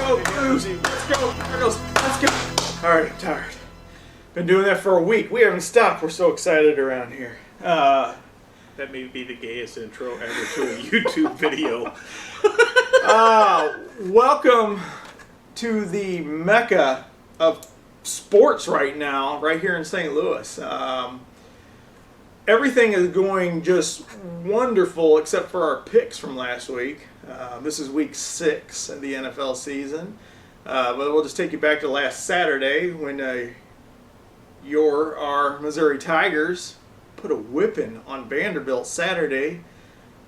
go, Blues. Let's go, Cardinals. Let's go. All right, I'm tired. Been doing that for a week. We haven't stopped. We're so excited around here. That may be the gayest intro ever to a YouTube video. Welcome to the mecca of sports right now, right here in St. Louis. Everything is going just wonderful except for our picks from last week. This is week 6 of the NFL season. But we'll just take you back to last Saturday when our Missouri Tigers put a whipping on Vanderbilt Saturday.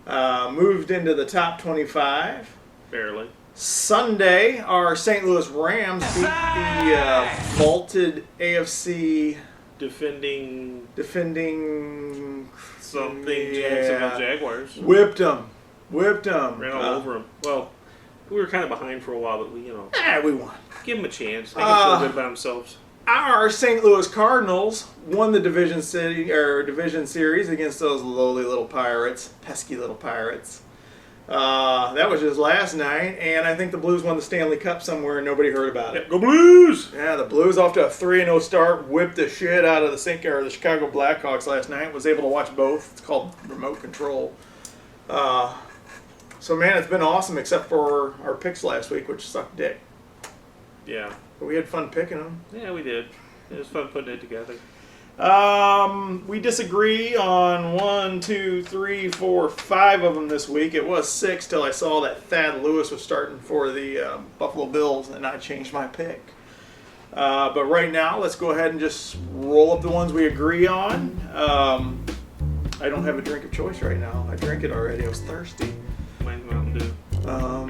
Moved into the top 25. Barely. Sunday, our St. Louis Rams beat the vaulted AFC Defending something Jacksonville Jaguars. Whipped them. Ran all over them. Well, we were kind of behind for a while, but we won. give them a chance. Make them feel good about themselves. Our St. Louis Cardinals won the division series against those lowly little Pirates, pesky little Pirates. That was just last night, and I think the Blues won the Stanley Cup somewhere and nobody heard about it. Go Blues! Yeah, the Blues off to a 3-0 start, whipped the shit out of the Chicago Blackhawks last night. Was able to watch both. It's called remote control. So man, it's been awesome except for our picks last week, which sucked dick. Yeah. But we had fun picking them. Yeah, we did. It was fun putting it together. We disagree on 1, 2, 3, 4, 5 of them this week. It was 6 till I saw that Thad Lewis was starting for the Buffalo Bills, and I changed my pick. But right now, let's go ahead and just roll up the ones we agree on. I don't have a drink of choice right now. I drank it already. I was thirsty. Mine's Mountain Dew.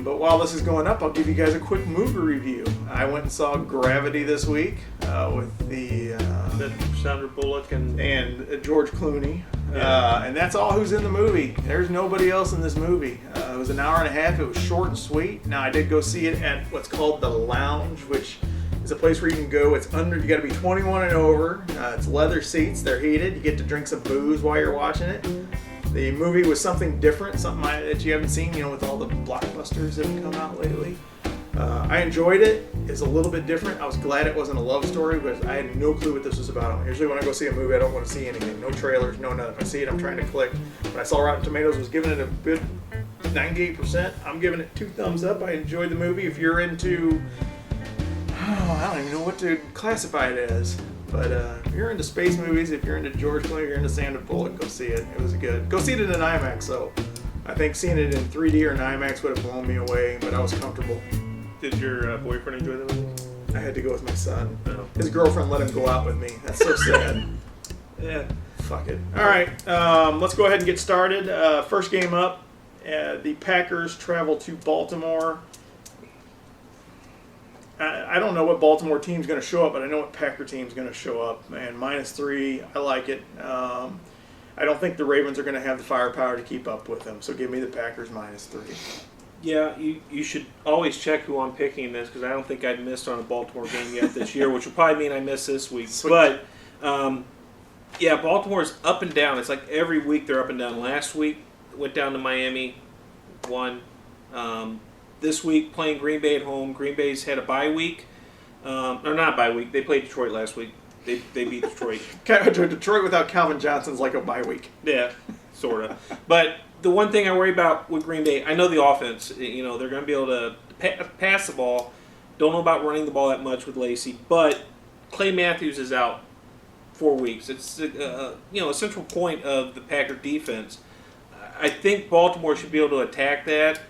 But while this is going up, I'll give you guys a quick movie review. I went and saw Gravity this week with the Sandra Bullock and George Clooney. Yeah. And that's all who's in the movie. There's nobody else in this movie. It was an hour and a half. It was short and sweet. Now, I did go see it at what's called The Lounge, which is a place where you can go. It's you got to be 21 and over. It's leather seats. They're heated. You get to drink some booze while you're watching it. The movie was something different, something that you haven't seen, with all the blockbusters that have come out lately. I enjoyed it. It's a little bit different. I was glad it wasn't a love story, but I had no clue what this was about. Usually when I go see a movie, I don't want to see anything. No trailers, no nothing. If I see it, I'm trying to click. When I saw Rotten Tomatoes was giving it a good 98%, I'm giving it 2 thumbs up. I enjoyed the movie. If you're into... I don't even know what to classify it as. But if you're into space movies, if you're into George Clooney, if you're into Sandra Bullock, go see it. It was good. Go see it in an IMAX, though. I think seeing it in 3D or an IMAX would have blown me away, but I was comfortable. Did your boyfriend enjoy the movie? I had to go with my son. No. His girlfriend let him go out with me. That's so sad. Yeah. Fuck it. All right, let's go ahead and get started. First game up, the Packers travel to Baltimore. I don't know what Baltimore team's going to show up, but I know what Packer team's going to show up. Man, -3, I like it. I don't think the Ravens are going to have the firepower to keep up with them, so give me the Packers -3. Yeah, you should always check who I'm picking in this because I don't think I've missed on a Baltimore game yet this year, which will probably mean I miss this week. Sweet. But, yeah, Baltimore's up and down. It's like every week they're up and down. Last week, went down to Miami, won. This week, playing Green Bay at home. Green Bay's had a bye week. Or not bye week. They played Detroit last week. They beat Detroit. Detroit without Calvin Johnson's like a bye week. Yeah, sort of. But the one thing I worry about with Green Bay, I know the offense. They're going to be able to pass the ball. Don't know about running the ball that much with Lacy. But Clay Matthews is out 4 weeks. It's a central point of the Packer defense. I think Baltimore should be able to attack that.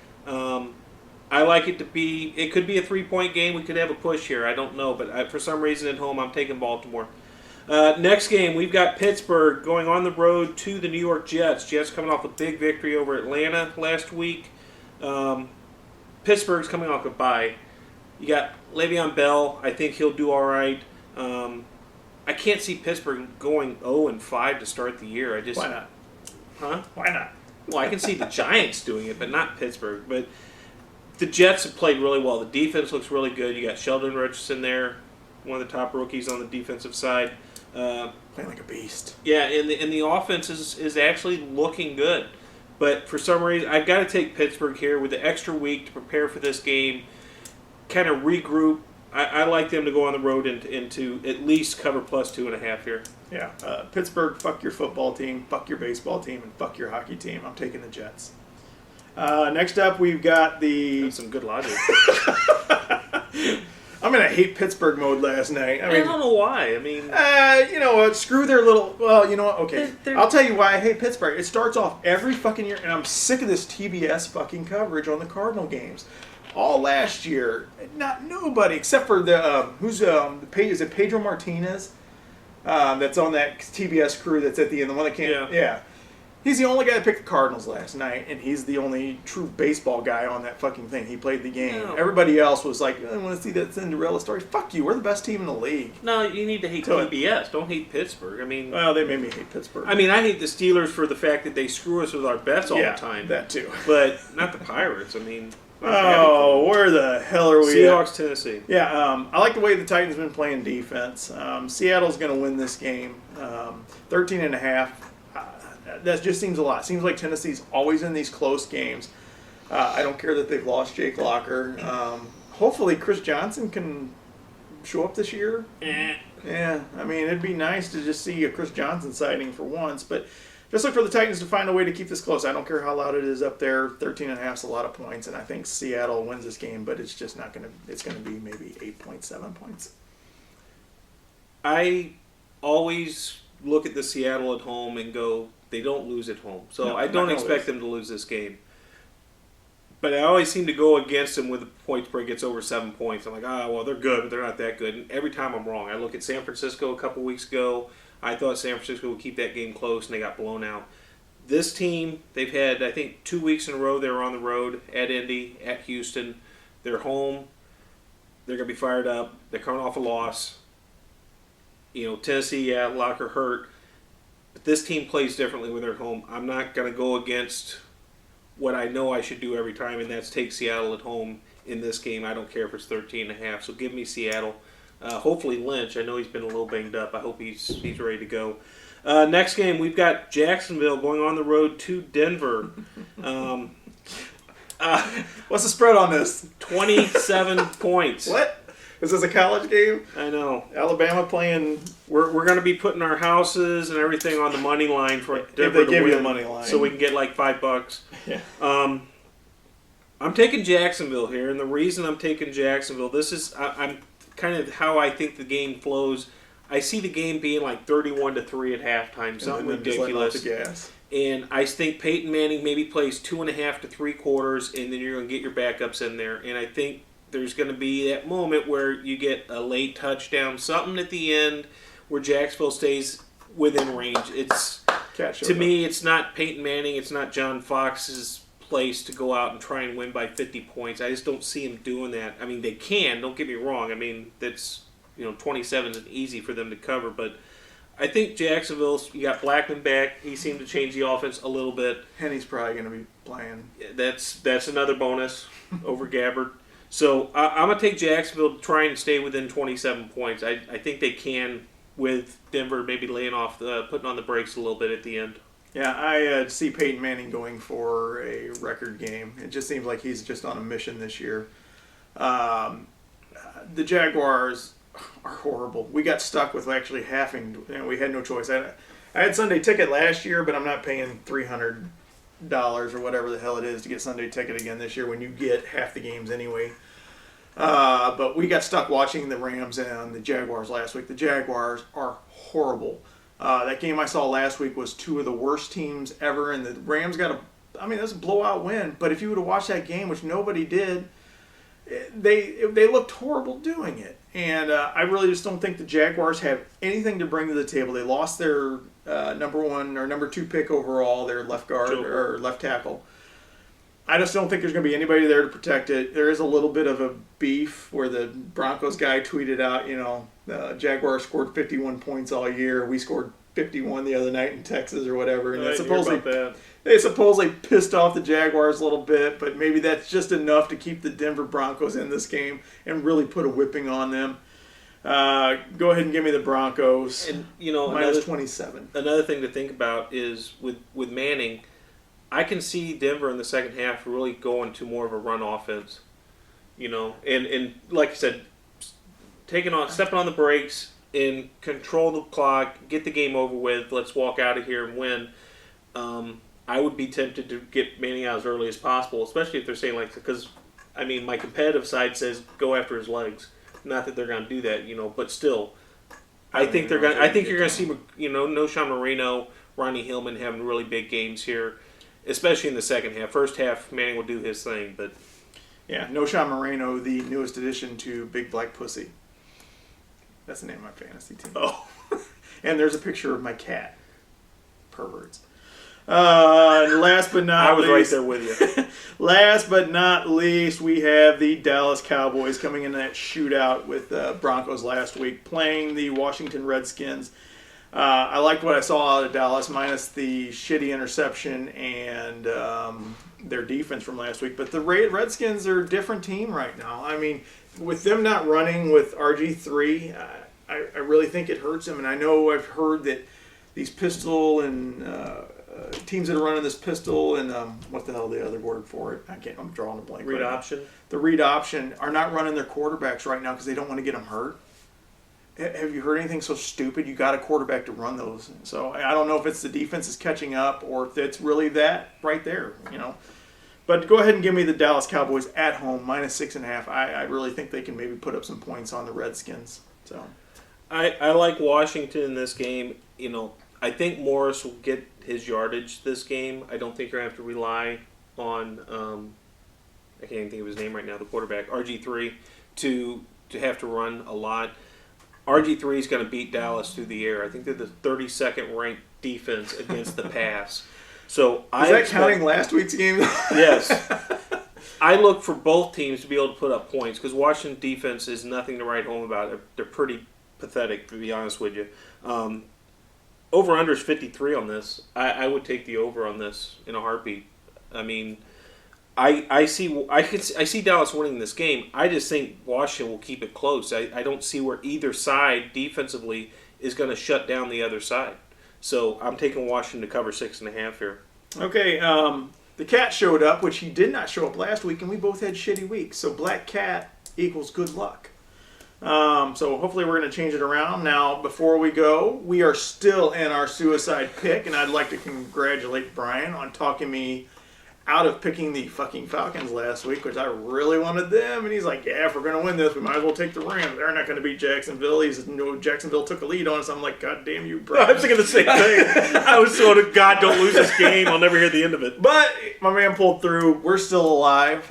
I like it to be, it could be a 3-point game. We could have a push here. I don't know. But for some reason at home, I'm taking Baltimore. Next game, we've got Pittsburgh going on the road to the New York Jets. Jets coming off a big victory over Atlanta last week. Pittsburgh's coming off a bye. You got Le'Veon Bell. I think he'll do all right. I can't see Pittsburgh going 0-5 to start the year. Why not? Huh? Why not? Well, I can see the Giants doing it, but not Pittsburgh. But the Jets have played really well. The defense looks really good. You got Sheldon Richardson there, one of the top rookies on the defensive side. Playing like a beast. Yeah, and the offense is actually looking good. But for some reason, I've got to take Pittsburgh here with the extra week to prepare for this game. kind of regroup. I like them to go on the road into at least cover plus 2.5 here. Yeah. Pittsburgh, fuck your football team, fuck your baseball team, and fuck your hockey team. I'm taking the Jets. Next up, we've got the... That's some good logic. I'm in a hate Pittsburgh mode last night. I don't know why. I mean... you know what? Screw their little... Well, you know what? Okay. They're- I'll tell you why I hate Pittsburgh. It starts off every fucking year, and I'm sick of this TBS fucking coverage on the Cardinal games. All last year, nobody except for the is it Pedro Martinez that's on that TBS crew that's at the end, the one that can't. Yeah. He's the only guy that picked the Cardinals last night, and he's the only true baseball guy on that fucking thing. He played the game. No. Everybody else was like, I want to see that Cinderella story. Fuck you. We're the best team in the league. No, you need to hate TBS. Don't hate Pittsburgh. I mean... Well, they made me hate Pittsburgh. I mean, I hate the Steelers for the fact that they screw us with our bets all the time. That too. But not the Pirates. I mean... Oh, where the hell are we Seahawks, Tennessee. Yeah, I like the way the Titans have been playing defense. Seattle's going to win this game. 13.5. That just seems a lot. Seems like Tennessee's always in these close games. I don't care that they've lost Jake Locker. Hopefully Chris Johnson can show up this year. Yeah, I mean, it'd be nice to just see a Chris Johnson sighting for once, but just look for the Titans to find a way to keep this close. I don't care how loud it is up there. 13.5 is a lot of points, and I think Seattle wins this game, but it's just not going to. It's going to be maybe 8.7 points. I always look at the Seattle at home and go, they don't lose at home. So No, I don't expect them to lose this game. But I always seem to go against them with the point spread gets over 7 points. I'm like, well, they're good, but they're not that good. And every time I'm wrong. I look at San Francisco a couple weeks ago. I thought San Francisco would keep that game close, and they got blown out. This team, they've had, I think, 2 weeks in a row they were on the road at Indy, at Houston. They're home. They're going to be fired up. They're coming off a loss. Tennessee, Locker hurt. But this team plays differently when they're home. I'm not going to go against what I know I should do every time, and that's take Seattle at home in this game. I don't care if it's 13.5. So give me Seattle. Hopefully Lynch. I know he's been a little banged up. I hope he's ready to go. Next game, we've got Jacksonville going on the road to Denver. What's the spread on this? 27 points. What? Is this a college game? I know. Alabama playing. We're going to be putting our houses and everything on the money line for Denver they to give win, you the money line, so we can get like $5. Yeah. I'm taking Jacksonville here, and the reason I'm taking Jacksonville, this is I'm kind of how I think the game flows. I see the game being like 31-3 at halftime, something ridiculous. The gas. And I think Peyton Manning maybe plays 2.5 to 3 quarters, and then you're going to get your backups in there. And I think there's going to be that moment where you get a late touchdown, something at the end where Jacksonville stays within range. To me, it's not Peyton Manning, it's not John Fox's place to go out and try and win by 50 points. I just don't see him doing that. I mean, they can, don't get me wrong. I mean, that's 27 is easy for them to cover, but I think Jacksonville, you got Blackman back. He seemed to change the offense a little bit. Henny's probably going to be playing. That's another bonus over Gabbard. So I'm going to take Jacksonville to try and stay within 27 points. I think they can with Denver maybe laying off, putting on the brakes a little bit at the end. Yeah, I see Peyton Manning going for a record game. It just seems like he's just on a mission this year. The Jaguars are horrible. We got stuck with actually halving. We had no choice. I had Sunday ticket last year, but I'm not paying $300 or whatever the hell it is to get Sunday ticket again this year when you get half the games anyway. But we got stuck watching the Rams and the Jaguars last week. The Jaguars are horrible. That game I saw last week was two of the worst teams ever, and the Rams got that's a blowout win. But if you would have watched that game, which nobody did, they looked horrible doing it. And I really just don't think the Jaguars have anything to bring to the table. They lost their number 1 or number 2 pick overall, their left guard or left tackle. I just don't think there's going to be anybody there to protect it. There is a little bit of a beef where the Broncos guy tweeted out, the Jaguars scored 51 points all year. We scored 51 the other night in Texas or whatever. And they supposedly pissed off the Jaguars a little bit, but maybe that's just enough to keep the Denver Broncos in this game and really put a whipping on them. Go ahead and give me the Broncos. And minus 27. Another thing to think about is with Manning, I can see Denver in the second half really going to more of a run offense. and like I said, stepping on the brakes and control the clock, get the game over with. Let's walk out of here and win. I would be tempted to get Manning out as early as possible, especially if they're saying because my competitive side says go after his legs. Not that they're going to do that, but still, I think you're going to see, Noshawn Moreno, Ronnie Hillman having really big games here, especially in the second half. First half, Manning will do his thing, but yeah, Noshawn Moreno, the newest addition to Big Black Pussy. That's the name of my fantasy team. Oh, and there's a picture of my cat. Perverts. And last but not I was least, right there with you. Last but not least, we have the Dallas Cowboys coming in that shootout with Broncos last week, playing the Washington Redskins. I liked what I saw out of Dallas, minus the shitty interception and their defense from last week. But the Redskins are a different team right now. I mean, with them not running with RG3, I really think it hurts them. And I know I've heard that these pistol and teams that are running this pistol and what the hell the other word for it? I'm drawing a blank. Read option. The read option are not running their quarterbacks right now because they don't want to get them hurt. Have you heard anything so stupid? You got a quarterback to run those. So I don't know if it's the defense is catching up or if it's really that right there. But go ahead and give me the Dallas Cowboys at home minus 6.5. I really think they can maybe put up some points on the Redskins. So I like Washington in this game. I think Morris will get his yardage this game. I don't think you're going to have to rely on, I can't even think of his name right now, the quarterback, RG3, to have to run a lot. RG3 is going to beat Dallas through the air. I think they're the 32nd ranked defense against the pass. So is that counting last week's game? Yes. I look for both teams to be able to put up points because Washington defense is nothing to write home about. They're pretty pathetic, to be honest with you. Over-under is 53 on this. I would take the over on this in a heartbeat. I mean, I see Dallas winning this game. I just think Washington will keep it close. I don't see where either side defensively is going to shut down the other side. So I'm taking Washington to cover 6.5 here. Okay, the cat showed up, which he did not show up last week, and we both had shitty weeks. So black cat equals good luck. So hopefully we're going to change it around. Now, before we go, we are still in our suicide pick, and I'd like to congratulate Brian on talking me out of picking the fucking Falcons last week, which I really wanted them. And he's like, yeah, if we're going to win this, we might as well take the Rams. They're not going to beat Jacksonville. He says, no, Jacksonville took a lead on us. I'm like, God damn you, Brian. I was thinking the same thing. I was sort of, God, don't lose this game. I'll never hear the end of it. But my man pulled through. We're still alive.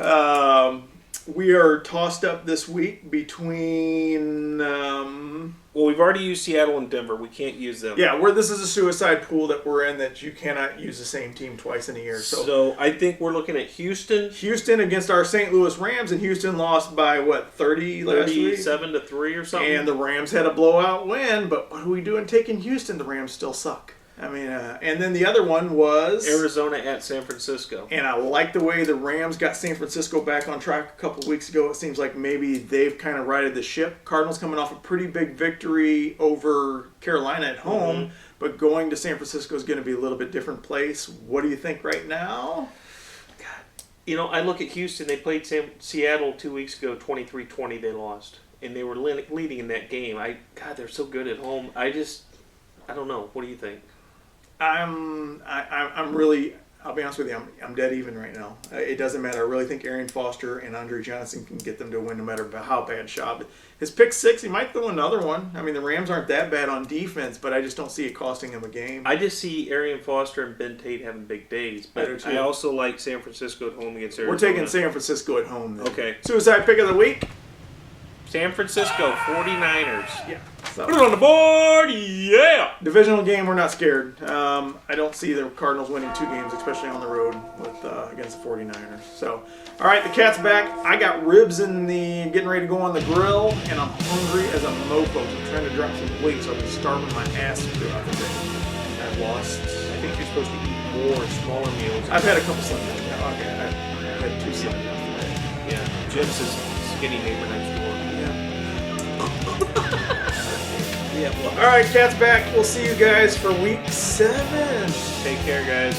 We are tossed up this week between... well, we've already used Seattle and Denver. We can't use them. Yeah, this is a suicide pool that we're in that you cannot use the same team twice in a year. So I think we're looking at Houston. Houston against our St. Louis Rams, and Houston lost by, 30 last week? 37-3 or something. And the Rams had a blowout win, but what are we doing taking Houston? The Rams still suck. I mean, and then the other one was... Arizona at San Francisco. And I like the way the Rams got San Francisco back on track a couple of weeks ago. It seems like maybe they've kind of righted the ship. Cardinals coming off a pretty big victory over Carolina at home, but going to San Francisco is going to be a little bit different place. What do you think right now? God, I look at Houston. They played Seattle 2 weeks ago, 23-20 they lost. And they were leading in that game. God, they're so good at home. I don't know. What do you think? I'm really, I'll be honest with you, I'm dead even right now. It doesn't matter. I really think Arian Foster and Andre Johnson can get them to win no matter how bad Schaub. His pick 6, he might throw another one. I mean, the Rams aren't that bad on defense, but I just don't see it costing him a game. I just see Arian Foster and Ben Tate having big days, but I also like San Francisco at home against Arizona. We're taking San Francisco at home then. Okay. Suicide pick of the week? San Francisco 49ers. Yeah. So. Put it on the board, yeah! Divisional game, we're not scared. I don't see the Cardinals winning 2 games, especially on the road with against the 49ers. So, all right, the cat's back. I got ribs getting ready to go on the grill, and I'm hungry as a mofo. I'm trying to drop some weight, so I've been starving my ass throughout the day. I've lost. I think you're supposed to eat more smaller meals. I've had a couple Sundays. Yeah, okay, I've had 2 Sundays today. Yeah, Jim's his skinny neighbor next door. Yeah. Well, all right, cat's back. We'll see you guys for week 7. Take care, guys.